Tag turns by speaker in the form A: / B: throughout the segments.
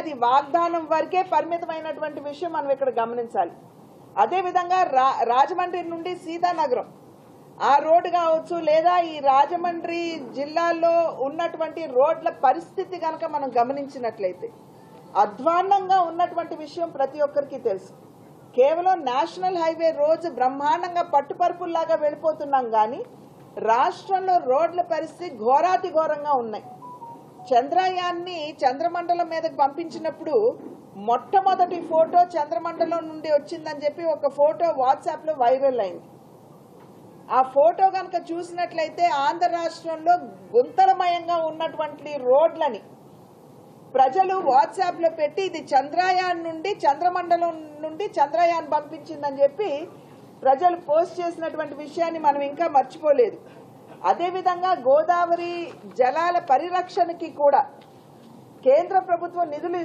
A: అది వాగ్దానం వరకే పరిమితమైనటువంటి విషయం మనం ఇక్కడ గమనించాలి. అదేవిధంగా రాజమండ్రి నుండి సీతానగరం ఆ రోడ్డు కావచ్చు, లేదా ఈ రాజమండ్రి జిల్లాలో ఉన్నటువంటి రోడ్ల పరిస్థితి కనుక మనం గమనించినట్లయితే అధ్వాన్నంగా ఉన్నటువంటి విషయం ప్రతి ఒక్కరికి తెలుసు. కేవలం నేషనల్ హైవే రోజు బ్రహ్మాండంగా పట్టుపరుపుల్లాగా వెళ్ళిపోతున్నాం, కానీ రాష్ట్రంలో రోడ్ల పరిస్థితి ఘోరాతి ఘోరంగా ఉన్నాయి. చంద్రయాన్ని చంద్రమండలం మీదకి పంపించినప్పుడు మొట్టమొదటి ఫోటో చంద్రమండలం నుండి వచ్చిందని చెప్పి ఒక ఫోటో వాట్సాప్లో వైరల్ అయింది. ఆ ఫోటో కనుక చూసినట్లయితే ఆంధ్ర రాష్ట్రంలో గుంతలమయంగా ఉన్నటువంటి రోడ్లని ప్రజలు వాట్సాప్లో పెట్టి ఇది చంద్రయాన్ నుండి చంద్రమండలం నుండి చంద్రయాన్ పంపించిందని చెప్పి ప్రజలు పోస్ట్ చేసినటువంటి విషయాన్ని మనం ఇంకా మర్చిపోలేదు. అదేవిధంగా గోదావరి జలాల పరిరక్షణకి కూడా కేంద్ర ప్రభుత్వం నిధులు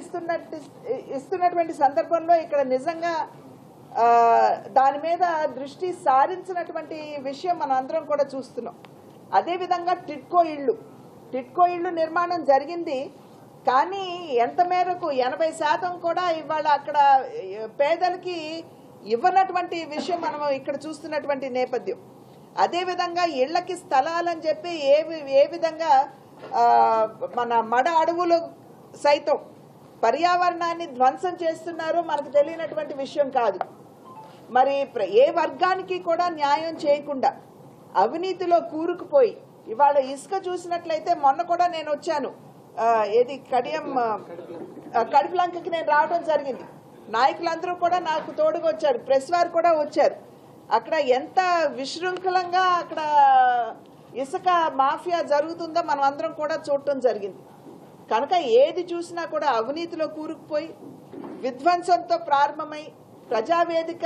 A: ఇస్తున్నటువంటి సందర్భంలో ఇక్కడ నిజంగా దాని మీద దృష్టి సారించినటువంటి విషయం మనం అందరం కూడా చూస్తున్నాం. అదేవిధంగా టిడ్కో ఇళ్ళు నిర్మాణం జరిగింది, కానీ ఎంత మేరకు 80% కూడా ఇవాళ అక్కడ పేదలకి ఇవ్వనటువంటి విషయం మనం ఇక్కడ చూస్తున్నటువంటి నేపథ్యం. అదేవిధంగా ఇళ్లకి స్థలాలని చెప్పి ఏ విధంగా మన మడ అడవులు సైతం పర్యావరణాన్ని ధ్వంసం చేస్తున్నారో మనకు తెలియనటువంటి విషయం కాదు. మరి ఏ వర్గానికి కూడా న్యాయం చేయకుండా అవినీతిలో కూరుకుపోయి ఇవాళ ఇసుక చూసినట్లయితే మొన్న కూడా నేను వచ్చాను, ఏది కడిపిలంకకి నేను రావడం జరిగింది. నాయకులందరూ కూడా నాకు తోడుగా వచ్చారు, ప్రెస్ వారు కూడా వచ్చారు. అక్కడ ఎంత విశృంఖలంగా అక్కడ ఇసుక మాఫియా జరుగుతుందో మనం అందరం కూడా చూడటం జరిగింది. కనుక ఏది చూసినా కూడా అవినీతిలో కూరుకుపోయి విధ్వంసంతో ప్రారంభమై ప్రజావేదిక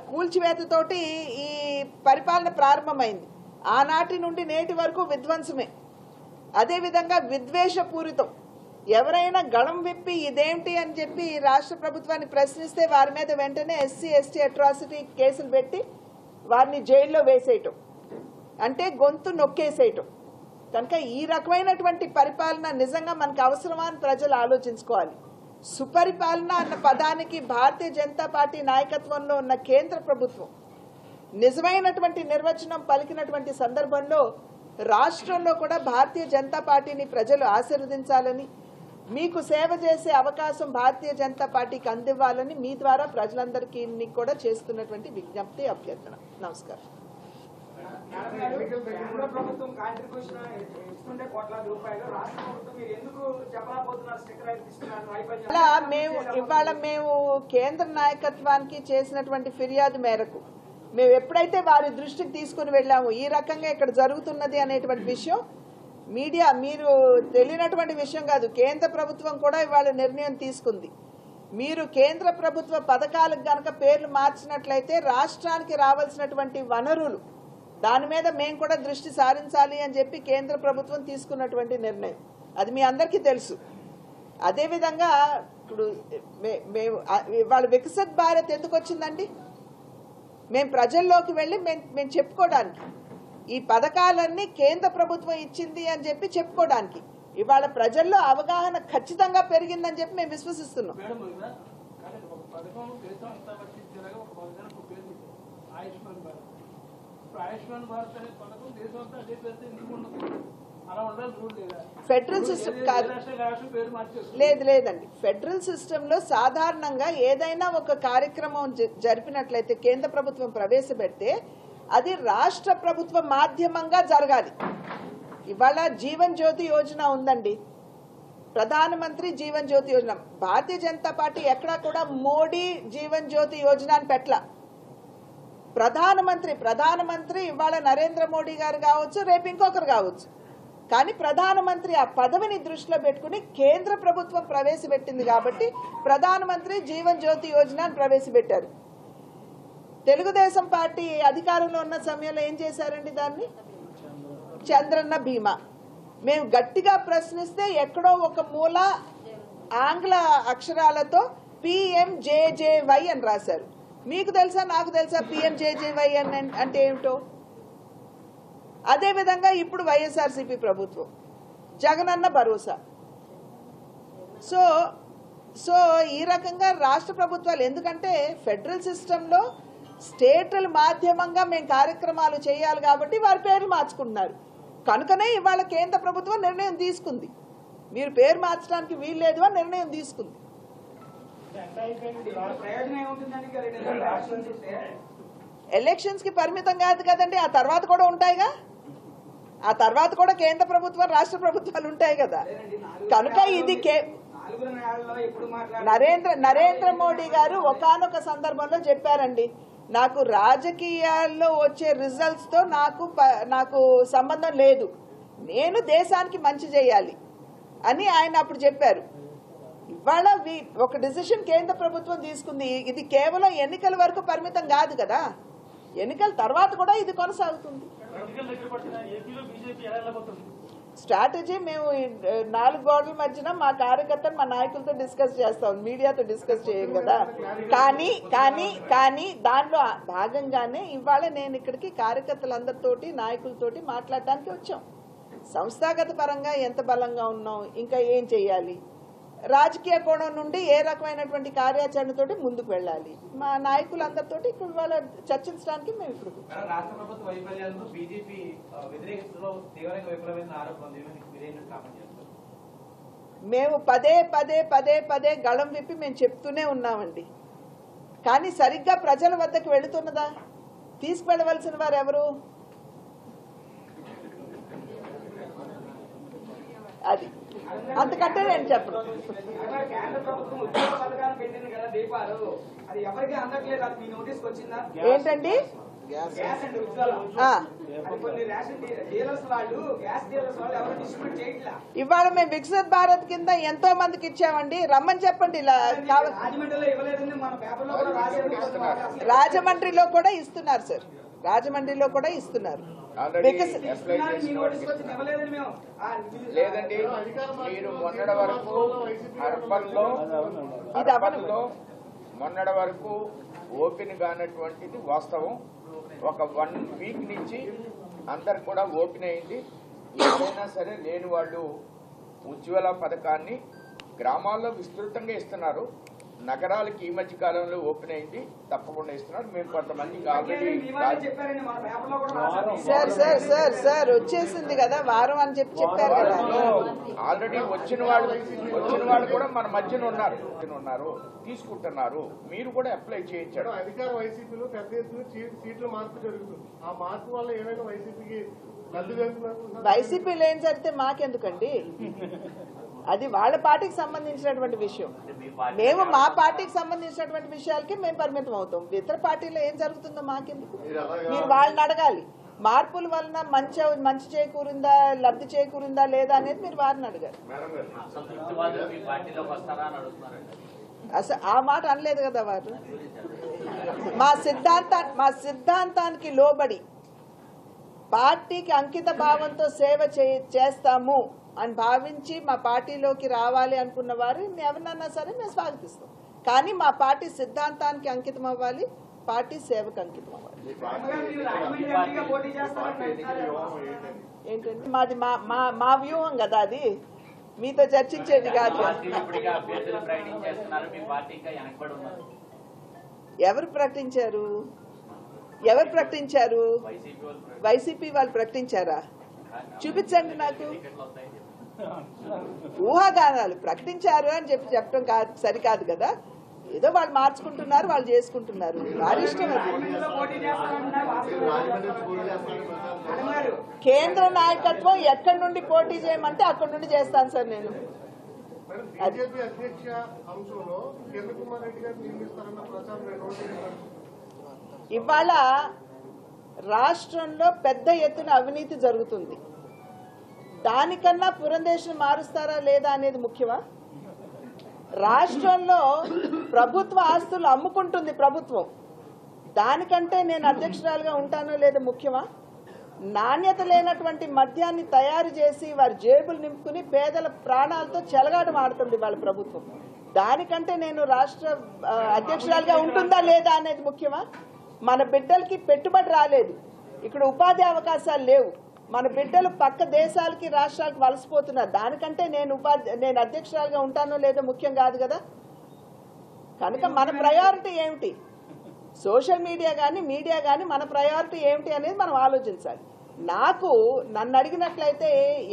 A: కూల్చివేతతోటి ఈ పరిపాలన ప్రారంభమైంది. ఆనాటి నుండి నేటి వరకు విధ్వంసమే. అదేవిధంగా విద్వేషపూరితం. ఎవరైనా గళం విప్పి ఇదేంటి అని చెప్పి రాష్ట్ర ప్రభుత్వాన్ని ప్రశ్నిస్తే వారి మీద వెంటనే ఎస్సీ ఎస్టీ అట్రాసిటీ కేసులు పెట్టి వారిని జైల్లో వేసేయటం, అంటే గొంతు నొక్కేసేయటం. కనుక ఈ రకమైనటువంటి పరిపాలన నిజంగా మనకు అవసరమా అని ప్రజలు ఆలోచించుకోవాలి. సుపరిపాలన అన్న పదానికి భారతీయ జనతా పార్టీ నాయకత్వంలో ఉన్న కేంద్ర ప్రభుత్వం నిజమైనటువంటి నిర్వచనం పలికినటువంటి సందర్భంలో రాష్ట్రంలో కూడా భారతీయ జనతా పార్టీని ప్రజలు ఆశీర్వదించాలని, మీకు సేవ చేసే అవకాశం భారతీయ జనతా పార్టీకి అందివ్వాలని మీ ద్వారా ప్రజలందరికీ కూడా చేస్తున్నటువంటి విజ్ఞప్తి, అభ్యర్థన. నమస్కారం. మేము కేంద్ర నాయకత్వానికి చేసినటువంటి ఫిర్యాదు మేరకు మేము ఎప్పుడైతే వారి దృష్టికి తీసుకుని వెళ్ళాము ఈ రకంగా ఇక్కడ జరుగుతున్నది అనేటువంటి విషయం, మీడియా మీరు తెలియనటువంటి విషయం కాదు, కేంద్ర ప్రభుత్వం కూడా ఇవాళ నిర్ణయం తీసుకుంది. మీరు కేంద్ర ప్రభుత్వ పథకాలకు గనక పేర్లు మార్చినట్లయితే రాష్ట్రానికి రావాల్సినటువంటి వనరులు దాని మీద మేము కూడా దృష్టి సారించాలి అని చెప్పి కేంద్ర ప్రభుత్వం తీసుకున్నటువంటి నిర్ణయం, అది మీ అందరికీ తెలుసు. అదేవిధంగా ఇప్పుడు మేము ఇవాళ వికసిత్ భారత్ ఎందుకు వచ్చిందండి? మేము ప్రజల్లోకి వెళ్ళి మేము చెప్పుకోవడానికి, ఈ పథకాలన్నీ కేంద్ర ప్రభుత్వం ఇచ్చింది అని చెప్పి చెప్పుకోవడానికి. ఇవాళ ప్రజల్లో అవగాహన ఖచ్చితంగా పెరిగిందని చెప్పి మేము విశ్వసిస్తున్నాం. ఫెడరల్ సిస్టమ్ కాదు, లేదండి. ఫెడరల్ సిస్టంలో సాధారణంగా ఏదైనా ఒక కార్యక్రమం జరిపినట్లయితే కేంద్ర ప్రభుత్వం ప్రవేశపెడితే అది రాష్ట్ర ప్రభుత్వ మాధ్యమంగా జరగాలి. ఇవాళ జీవన్ జ్యోతి యోజన ఉందండి, ప్రధానమంత్రి జీవన్ జ్యోతి యోజన. భారతీయ జనతా పార్టీ ఎక్కడా కూడా మోడీ జీవన్ జ్యోతి యోజన అని పెట్టల. ప్రధానమంత్రి ఇవాళ నరేంద్ర మోడీ గారు కావచ్చు, రేపు ఇంకొకరు కావచ్చు, కానీ ప్రధానమంత్రి ఆ పదవిని దృష్టిలో పెట్టుకుని కేంద్ర ప్రభుత్వం ప్రవేశపెట్టింది కాబట్టి ప్రధానమంత్రి జీవన్ జ్యోతి యోజన అని ప్రవేశపెట్టారు. తెలుగుదేశం పార్టీ అధికారంలో ఉన్న సమయంలో ఏం చేశారండి? దాన్ని చంద్రన్న బీమా. మేము గట్టిగా ప్రశ్నిస్తే ఎక్కడో ఒక మూల ఆంగ్ల అక్షరాలతో PMJJY అని రాశారు. మీకు తెలుసా, నాకు తెలుసా PMJJY అంటే ఏమిటో? అదేవిధంగా ఇప్పుడు వైఎస్ఆర్సీపీ ప్రభుత్వం జగనన్న భరోసా. సో సో ఈ రకంగా రాష్ట్ర ప్రభుత్వాలు, ఎందుకంటే ఫెడరల్ సిస్టంలో స్టేట్ల మాధ్యమంగా మేము కార్యక్రమాలు చేయాలి కాబట్టి వారి పేర్లు మార్చుకుంటున్నారు. కనుకనే ఇవాళ కేంద్ర ప్రభుత్వం నిర్ణయం తీసుకుంది, మీరు పేరు మార్చడానికి వీల్లేదు అని నిర్ణయం తీసుకుంది. ఎలక్షన్స్ కి పరిమితం కాదు కదండి, ఆ తర్వాత కూడా ఉంటాయిగా, ఆ తర్వాత కూడా కేంద్ర ప్రభుత్వం రాష్ట్ర ప్రభుత్వాలు ఉంటాయి కదా. కనుక ఇది నరేంద్ర మోడీ గారు ఒకానొక సందర్భంలో చెప్పారండి, నాకు రాజకీయాల్లో వచ్చే రిజల్ట్స్ తో నాకు సంబంధం లేదు, నేను దేశానికి మంచి చేయాలి అని ఆయన అప్పుడు చెప్పారు. ఇవాళ ఒక డిసిషన్ కేంద్ర ప్రభుత్వం తీసుకుంది, ఇది కేవలం ఎన్నికల వరకు పరిమితం కాదు కదా, ఎన్నికల తర్వాత కూడా ఇది కొనసాగుతుంది. స్ట్రాటజీ మేము 4 గోడల మధ్యన మా కార్యకర్తలు మా నాయకులతో డిస్కస్ చేస్తాం, మీడియాతో డిస్కస్ చేయం కదా. కానీ దానిలో భాగంగానే ఇవాళ నేను ఇక్కడికి కార్యకర్తలందరితోటి నాయకులతోటి మాట్లాడటానికి వచ్చాం. సంస్థాగత పరంగా ఎంత బలంగా ఉన్నాం, ఇంకా ఏం చెయ్యాలి, రాజకీయ కోణం నుండి ఏ రకమైనటువంటి కార్యాచరణతోటి ముందుకు వెళ్ళాలి, మా నాయకులందరితోటి ఇప్పుడు వాళ్ళ చర్చించడానికి మేము ఇప్పుడు మేము పదే గళం విప్పి మేము చెప్తూనే ఉన్నామండి. కానీ సరిగ్గా ప్రజల వద్దకు వెళుతున్నదా? తీసుకువెళ్ళవలసిన వారు ఎవరు? అది అంతకంటే నేను చెప్పను. ఏంటండి ఇవాళ మేము వికసిత్ భారత్ కింద ఎంతో మందికి ఇచ్చామండి, రమ్మని చెప్పండి. రాజమండ్రిలో కూడా ఇస్తున్నారు సార్, రాజమండ్రిలో కూడా ఇస్తున్నారు.
B: లేదండి, మీరు మొన్నటి వరకు మొన్నటి వరకు ఓపెన్ కానటువంటిది వాస్తవం. ఒక 1 వీక్ నుంచి అందరు కూడా ఓపెన్ అయింది. ఏదైనా సరే లేని వాళ్ళు ఉజ్వల పథకాన్ని గ్రామాల్లో విస్తృతంగా ఇస్తున్నారు, నగరాలకి ఈ మధ్య కాలంలో ఓపెన్ అయింది, తప్పకుండా ఇస్తున్నారు. మేము కొంతమందికి ఆల్రెడీ
A: సార్ వచ్చేసింది కదా వారం అని చెప్పారు కదా,
B: ఆల్రెడీ వచ్చిన వాళ్ళు కూడా మన మధ్యన ఉన్నారు, తీసుకుంటున్నారు. మీరు కూడా అప్లై చేయించారు.
C: అధికార వైసీపీలో పెద్ద ఎత్తున సీట్ల మార్పు జరుగుతుంది. ఆ మార్పు వల్ల ఏమైనా వైసీపీకి లబ్ధి జరుగుతున్నారు?
A: వైసీపీలో ఏం జరిగితే మాకెందుకండి, అది వాళ్ళ పార్టీకి సంబంధించినటువంటి విషయం. మేము మా పార్టీకి సంబంధించినటువంటి విషయాలకి మేము పరిమితం అవుతాం. ఇతర పార్టీలో ఏం జరుగుతుందో మాకెందుకు, మీరు వాళ్ళని అడగాలి. మార్పుల వలన మంచి చేకూరిందా, లబ్ధి చేకూరిందా లేదా అనేది మీరు వారిని అడగాలి. అసలు ఆ మాట అనలేదు కదా వారు. మా సిద్ధాంతానికి లోబడి పార్టీకి అంకిత భావంతో సేవ చేస్తాము అని భావించి మా పార్టీలోకి రావాలి అనుకున్న వారిని ఎవరినన్నా సరే మేము స్వాగతిస్తాం. కానీ మా పార్టీ సిద్ధాంతానికి అంకితం అవ్వాలి, పార్టీ సేవకు అంకితం అవ్వాలి. ఏంటంటే మాది మా వ్యూహం కదా, అది మీతో చర్చించేది కాదు. ఎవరు ప్రకటించారు? వైసీపీ వాళ్ళు ప్రకటించారా? చూపించండి నాకు. ఊహాగానాలు ప్రకటించారు అని చెప్పడం సరికాదు కదా. ఏదో వాళ్ళు మార్చుకుంటున్నారు, వాళ్ళు చేసుకుంటున్నారు, వారి ఇష్టం. కేంద్ర నాయకత్వం ఎక్కడి నుండి పోటీ చేయమంటే అక్కడి నుండి చేస్తాను సార్ నేను. ఇవాళ రాష్ట్రంలో పెద్ద ఎత్తున అవినీతి జరుగుతుంది. దానికన్నా పురంధేశ్వరి మారుస్తారా లేదా అనేది ముఖ్యమా? రాష్ట్రంలో ప్రభుత్వ ఆస్తులు అమ్ముకుంటుంది ప్రభుత్వం, దానికంటే నేను అధ్యక్షురాలుగా ఉంటానో లేదో ముఖ్యమా? నాణ్యత లేనటువంటి మద్యాన్ని తయారు చేసి వారి జేబులు నింపుకుని పేదల ప్రాణాలతో చెలగాట మాడుతుంది వాళ్ళ ప్రభుత్వం, దానికంటే నేను రాష్ట్ర అధ్యక్షురాలుగా ఉంటుందా లేదా అనేది ముఖ్యమా? మన బిడ్డలకి పెట్టుబడి రాలేదు, ఇక్కడ ఉపాధి అవకాశాలు లేవు, మన బిడ్డలు పక్క దేశాలకి రాష్ట్రాలకు వలసపోతున్నారు, దానికంటే నేను అధ్యక్షురాలుగా ఉంటానో లేదో ముఖ్యం కాదు కదా. కనుక మన ప్రయారిటీ ఏమిటి, సోషల్ మీడియా కానీ మన ప్రయారిటీ ఏమిటి అనేది మనం ఆలోచించాలి. నన్ను అడిగినట్లయితే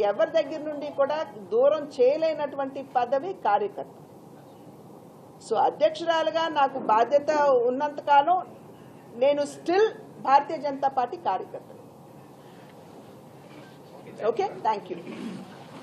A: ఎవరి దగ్గర నుండి కూడా దూరం చేయలేనటువంటి పదవి కార్యకర్త. సో అధ్యక్షురాలుగా నాకు బాధ్యత ఉన్నంతకాలం నేను స్టిల్ భారతీయ జనతా పార్టీ కార్యకర్త. Okay, thank you.